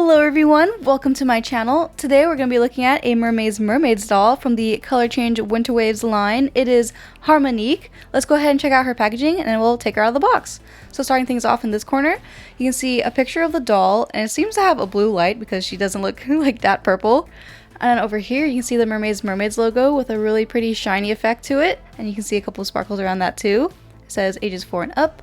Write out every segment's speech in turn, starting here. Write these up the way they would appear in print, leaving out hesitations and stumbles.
Hello everyone, welcome to my channel. Today we're going to be looking at a Mermaidz doll from the Color Change Winter Waves line. It is Harmonique. Let's go ahead and check out her packaging and then we'll take her out of the box. So starting things off in this corner, you can see a picture of the doll and it seems to have a blue light because she doesn't look like that purple. And over here you can see the Mermaidz logo with a really pretty shiny effect to it, and you can see a couple of sparkles around that too. It says ages 4 and up.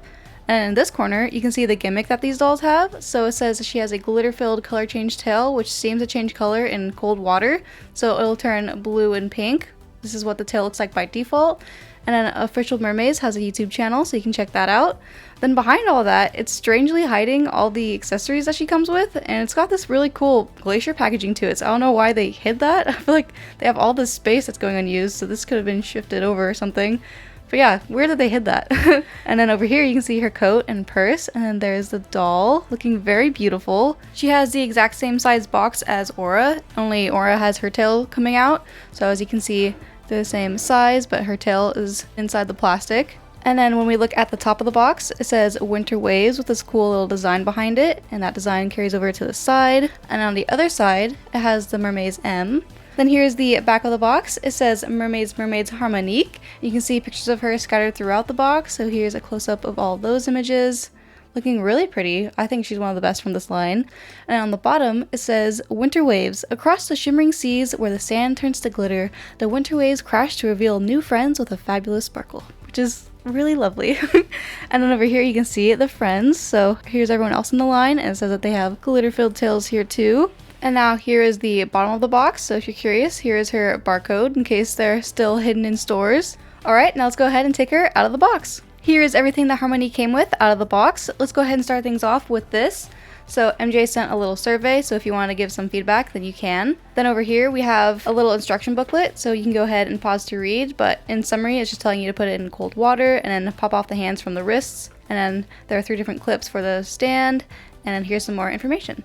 And in this corner, you can see the gimmick that these dolls have. So it says she has a glitter-filled color change tail, which seems to change color in cold water. So it'll turn blue and pink. This is what the tail looks like by default. And then Official Mermaze has a YouTube channel, so you can check that out. Then behind all that, it's strangely hiding all the accessories that she comes with. And it's got this really cool glacier packaging to it. So I don't know why they hid that. I feel like they have all this space that's going unused. So this could have been shifted over or something. But yeah, weird that they hid that. And then over here you can see her coat and purse, and then there's the doll looking very beautiful. She has the exact same size box as Aura, only Aura has her tail coming out. So as you can see, they're the same size, but her tail is inside the plastic. And then when we look at the top of the box, it says Winter Waves with this cool little design behind it, and that design carries over to the side. And on the other side, it has the Mermaid's M. Then here's the back of the box. It says Mermaidz Harmonique. You can see pictures of her scattered throughout the box. So here's a close-up of all those images. Looking really pretty. I think she's one of the best from this line. And on the bottom, it says Winter Waves. Across the shimmering seas where the sand turns to glitter, the winter waves crash to reveal new friends with a fabulous sparkle. Which is really lovely. And then over here you can see the friends. So here's everyone else in the line, and it says that they have glitter-filled tails here too. And now here is the bottom of the box, so if you're curious, here is her barcode in case they're still hidden in stores. Alright, now let's go ahead and take her out of the box. Here is everything that Harmony came with out of the box. Let's go ahead and start things off with this. So MJ sent a little survey, so if you want to give some feedback, then you can. Then over here we have a little instruction booklet, so you can go ahead and pause to read, but in summary it's just telling you to put it in cold water and then pop off the hands from the wrists. And then there are 3 different clips for the stand, and then here's some more information.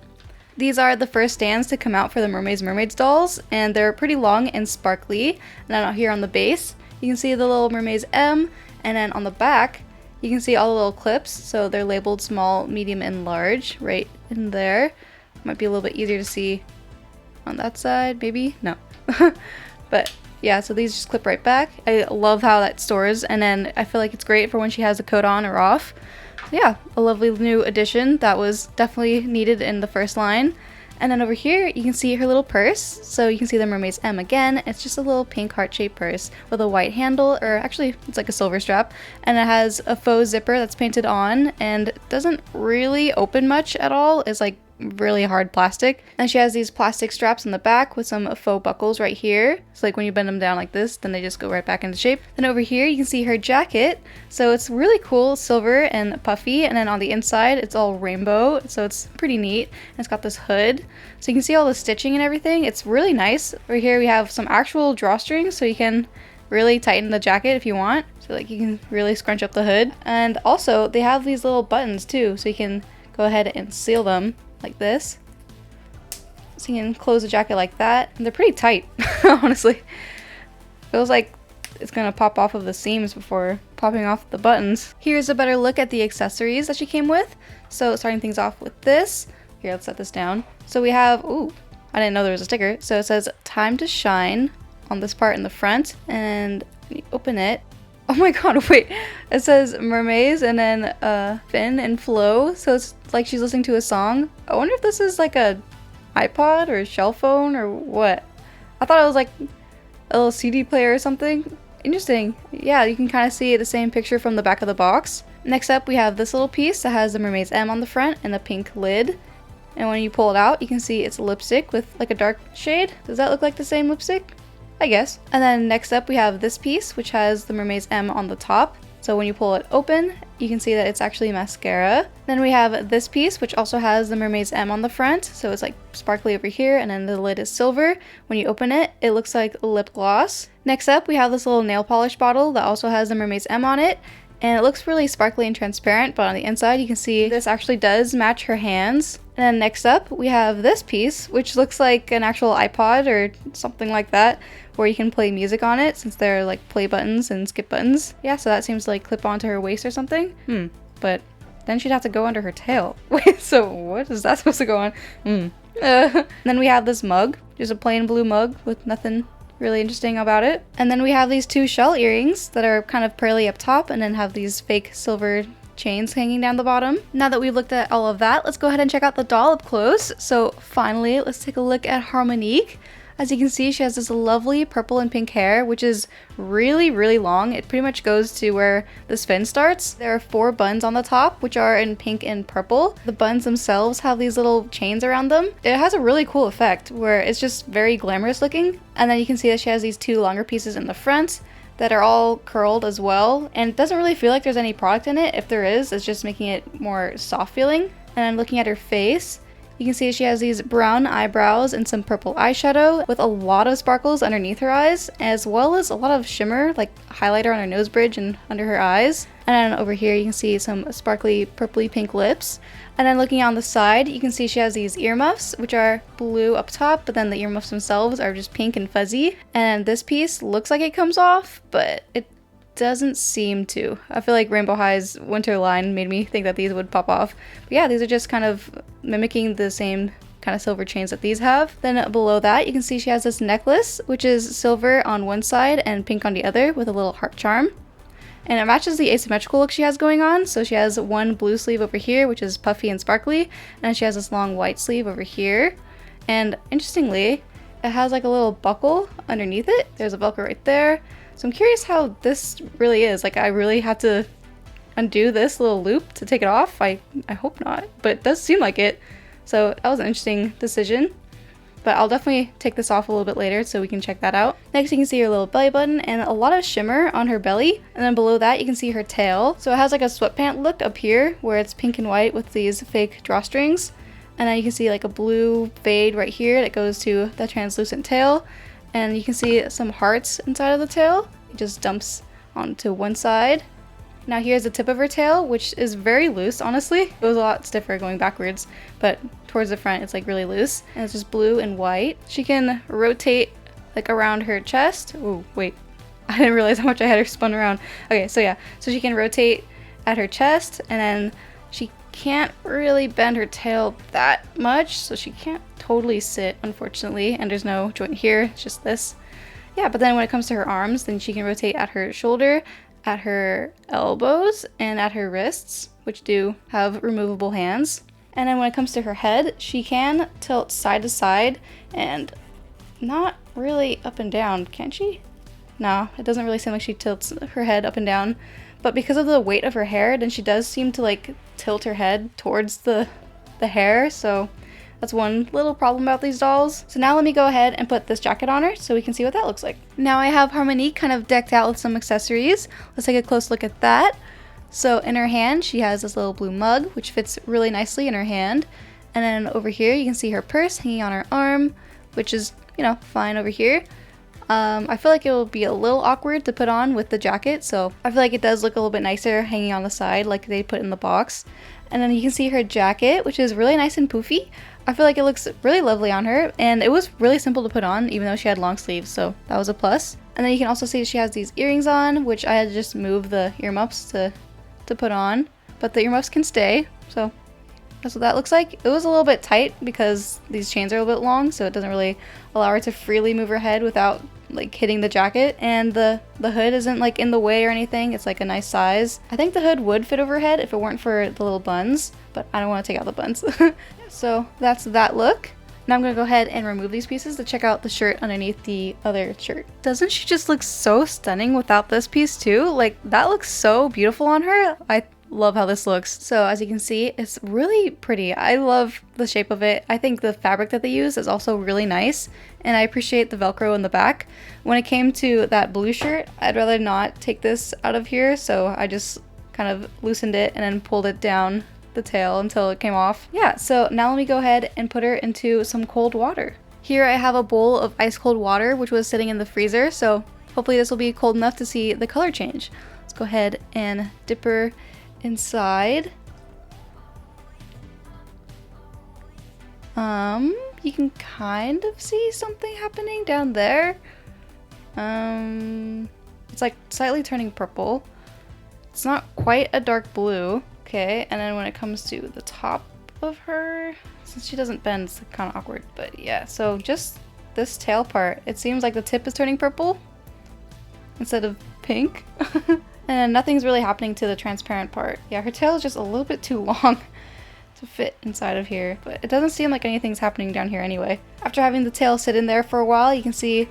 These are the first stands to come out for the Mermaidz dolls, and they're pretty long and sparkly. And then out here on the base, you can see the little Mermaid's M, and then on the back, you can see all the little clips, so they're labeled small, medium, and large right in there. Might be a little bit easier to see on that side, maybe? No. But yeah, so these just clip right back. I love how that stores, and then I feel like it's great for when she has a coat on or off. Yeah, a lovely new addition that was definitely needed in the first line. And then over here you can see her little purse, so you can see the Mermaid's M again. It's just a little pink heart-shaped purse with a white handle, or actually it's like a silver strap, and it has a faux zipper that's painted on and doesn't really open much at all. It's like really hard plastic, and she has these plastic straps in the back with some faux buckles right here, so like when you bend them down like this, then they just go right back into shape. Then over here you can see her jacket, so it's really cool, silver and puffy, and then on the inside it's all rainbow, so it's pretty neat. And it's got this hood, so you can see all the stitching and everything. It's really nice. Over here we have some actual drawstrings, so you can really tighten the jacket if you want, so like you can really scrunch up the hood. And also they have these little buttons too, so you can go ahead and seal them like this. So you can close the jacket like that. And they're pretty tight, honestly. Feels like it's gonna pop off of the seams before popping off the buttons. Here's a better look at the accessories that she came with. So starting things off with this. Here, let's set this down. So we have, ooh, I didn't know there was a sticker. So it says Time to Shine on this part in the front. And when you open it, oh my god, wait. It says Mermaze and then Fin and Flow. So it's like she's listening to a song. I wonder if this is like a iPod or a shell phone or what. I thought it was like a little CD player or something. Interesting. Yeah, you can kind of see the same picture from the back of the box. Next up we have this little piece that has the Mermaid's M on the front and the pink lid. And when you pull it out, you can see it's lipstick with like a dark shade. Does that look like the same lipstick? I guess. And then next up we have this piece, which has the Mermaid's M on the top. So when you pull it open, you can see that it's actually mascara. Then we have this piece, which also has the Mermaid's M on the front. So it's like sparkly over here, and then the lid is silver. When you open it, it looks like lip gloss. Next up, we have this little nail polish bottle that also has the Mermaid's M on it. And it looks really sparkly and transparent, but on the inside you can see this actually does match her hands. And then next up we have this piece, which looks like an actual iPod or something like that, where you can play music on it since they're like play buttons and skip buttons. Yeah, so that seems to like clip onto her waist or something. But then she'd have to go under her tail. Wait, so what is that supposed to go on? Then we have this mug, just a plain blue mug with nothing really interesting about it. And then we have these two shell earrings that are kind of pearly up top and then have these fake silver chains hanging down the bottom. Now that we've looked at all of that, let's go ahead and check out the doll up close. So finally, let's take a look at Harmonique. As you can see, she has this lovely purple and pink hair, which is really long. It pretty much goes to where the fin starts. There are 4 buns on the top, which are in pink and purple. The buns themselves have these little chains around them. It has a really cool effect where it's just very glamorous looking. And then you can see that she has these 2 longer pieces in the front that are all curled as well. And it doesn't really feel like there's any product in it. If there is, it's just making it more soft feeling. And then looking at her face, you can see she has these brown eyebrows and some purple eyeshadow with a lot of sparkles underneath her eyes, as well as a lot of shimmer, like highlighter on her nose bridge and under her eyes. And then over here you can see some sparkly purpley pink lips. And then looking on the side, you can see she has these earmuffs, which are blue up top, but then the earmuffs themselves are just pink and fuzzy. And this piece looks like it comes off, but it doesn't seem to. I feel like Rainbow High's winter line made me think that these would pop off. But yeah, these are just kind of mimicking the same kind of silver chains that these have. Then below that, you can see she has this necklace, which is silver on one side and pink on the other with a little heart charm. And it matches the asymmetrical look she has going on. So she has one blue sleeve over here, which is puffy and sparkly, and then she has this long white sleeve over here. And interestingly, it has like a little buckle underneath it. There's a Velcro right there. So I'm curious how this really is. Like, I really have to undo this little loop to take it off. I hope not, but it does seem like it. So that was an interesting decision. But I'll definitely take this off a little bit later so we can check that out. Next, you can see her little belly button and a lot of shimmer on her belly. And then below that, you can see her tail. So it has like a sweatpant look up here where it's pink and white with these fake drawstrings. And then you can see like a blue fade right here that goes to the translucent tail. And you can see some hearts inside of the tail. It just dumps onto one side. Now here's the tip of her tail, which is very loose, honestly. It was a lot stiffer going backwards, but towards the front it's like really loose. And it's just blue and white. She can rotate like around her chest. Oh, wait. I didn't realize how much I had her spun around. Okay, so yeah. So she can rotate at her chest, and then she can't really bend her tail that much, so she can't totally sit, unfortunately, and there's no joint here, it's just this. Yeah, but then when it comes to her arms, then she can rotate at her shoulder, at her elbows, and at her wrists, which do have removable hands. And then when it comes to her head, she can tilt side to side and not really up and down, can she? No, it doesn't really seem like she tilts her head up and down. But because of the weight of her hair, then she does seem to like tilt her head towards the hair, so that's one little problem about these dolls. So now let me go ahead and put this jacket on her so we can see what that looks like. Now I have Harmonique kind of decked out with some accessories. Let's take a close look at that. So in her hand, she has this little blue mug, which fits really nicely in her hand. And then over here, you can see her purse hanging on her arm, which is, you know, fine over here. I feel like it will be a little awkward to put on with the jacket, so I feel like it does look a little bit nicer hanging on the side like they put in the box. And then you can see her jacket, which is really nice and poofy. I feel like it looks really lovely on her, and it was really simple to put on even though she had long sleeves, so that was a plus. And then you can also see she has these earrings on, which I had to just move the earmuffs to put on, but the earmuffs can stay, so that's what that looks like. It was a little bit tight because these chains are a little bit long, so it doesn't really allow her to freely move her head without like hitting the jacket. And the hood isn't like in the way or anything. It's like a nice size. I think the hood would fit over her head if it weren't for the little buns, but I don't want to take out the buns. So that's that look. Now I'm gonna go ahead and remove these pieces to check out the shirt underneath the other shirt. Doesn't she just look so stunning without this piece too? Like, that looks so beautiful on her. I love how this looks. So as you can see, it's really pretty. I love the shape of it. I think the fabric that they use is also really nice, and I appreciate the Velcro in the back. When it came to that blue shirt, I'd rather not take this out of here, so I just kind of loosened it and then pulled it down the tail until it came off. Yeah, so now let me go ahead and put her into some cold water. Here I have a bowl of ice cold water, which was sitting in the freezer, so hopefully this will be cold enough to see the color change. Let's go ahead and dip her inside. You can kind of see something happening down there. It's like slightly turning purple. It's not quite a dark blue. Okay, and then when it comes to the top of her. Since she doesn't bend, it's kind of awkward. But yeah, so just this tail part, it seems like the tip is turning purple instead of pink. And nothing's really happening to the transparent part. Yeah, her tail is just a little bit too long to fit inside of here, but it doesn't seem like anything's happening down here anyway. After having the tail sit in there for a while, you can see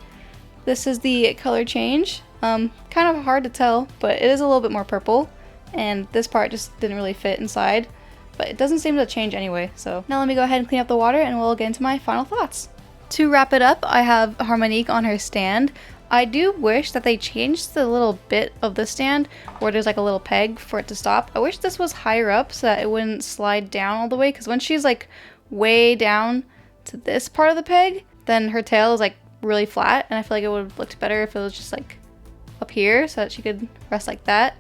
this is the color change. Kind of hard to tell, but it is a little bit more purple, and this part just didn't really fit inside, but it doesn't seem to change anyway. So now let me go ahead and clean up the water and we'll get into my final thoughts. To wrap it up, I have Harmonique on her stand. I do wish that they changed the little bit of the stand where there's like a little peg for it to stop. I wish this was higher up so that it wouldn't slide down all the way, because when she's like way down to this part of the peg, then her tail is like really flat, and I feel like it would have looked better if it was just like up here so that she could rest like that.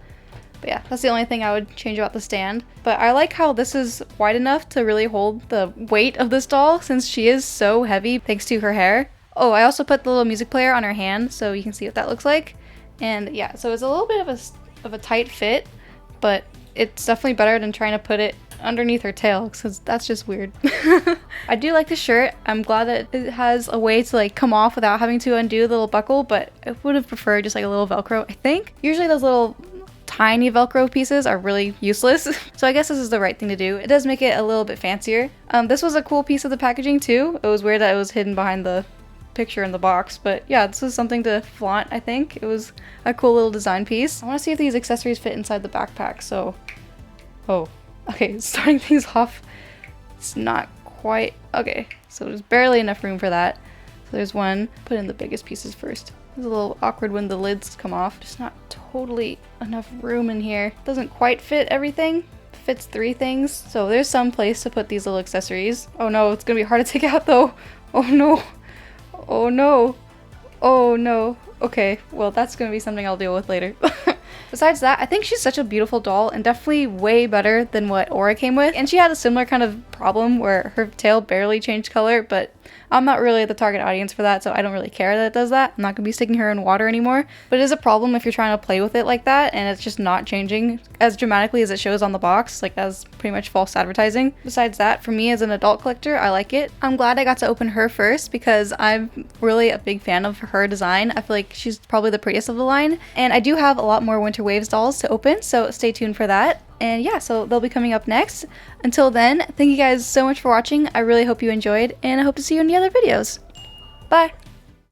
But yeah, that's the only thing I would change about the stand. But I like how this is wide enough to really hold the weight of this doll, since she is so heavy thanks to her hair. Oh, I also put the little music player on her hand so you can see what that looks like. And yeah, so it's a little bit of a tight fit, but it's definitely better than trying to put it underneath her tail, because that's just weird. I do like the shirt. I'm glad that it has a way to like come off without having to undo the little buckle, but I would have preferred just like a little Velcro, I think. Usually those little tiny Velcro pieces are really useless, so I guess this is the right thing to do. It does make it a little bit fancier. This was a cool piece of the packaging too. It was weird that it was hidden behind the picture in the box, but yeah, this is something to flaunt. I think it was a cool little design piece. I want to see if these accessories fit inside the backpack. So okay, starting things off, it's not quite okay, so there's barely enough room for that. So there's one. Put in the biggest pieces first. It's a little awkward when the lids come off. Just not totally enough room in here. Doesn't quite fit everything. Fits 3 things, so there's some place to put these little accessories. Oh no, it's gonna be hard to take out though. Oh no. Oh no. Oh no. Okay, well that's gonna be something I'll deal with later. Besides that, I think she's such a beautiful doll, and definitely way better than what Aura came with. And she had a similar kind of problem where her tail barely changed color, but I'm not really the target audience for that, so I don't really care that it does that. I'm not gonna be sticking her in water anymore. But it is a problem if you're trying to play with it like that and it's just not changing as dramatically as it shows on the box, like as pretty much false advertising. Besides that, for me as an adult collector, I like it. I'm glad I got to open her first because I'm really a big fan of her design. I feel like she's probably the prettiest of the line. And I do have a lot more Winter Waves dolls to open, so stay tuned for that. And yeah, so they'll be coming up next. Until then, thank you guys so much for watching. I really hope you enjoyed, and I hope to see you in the other videos. Bye!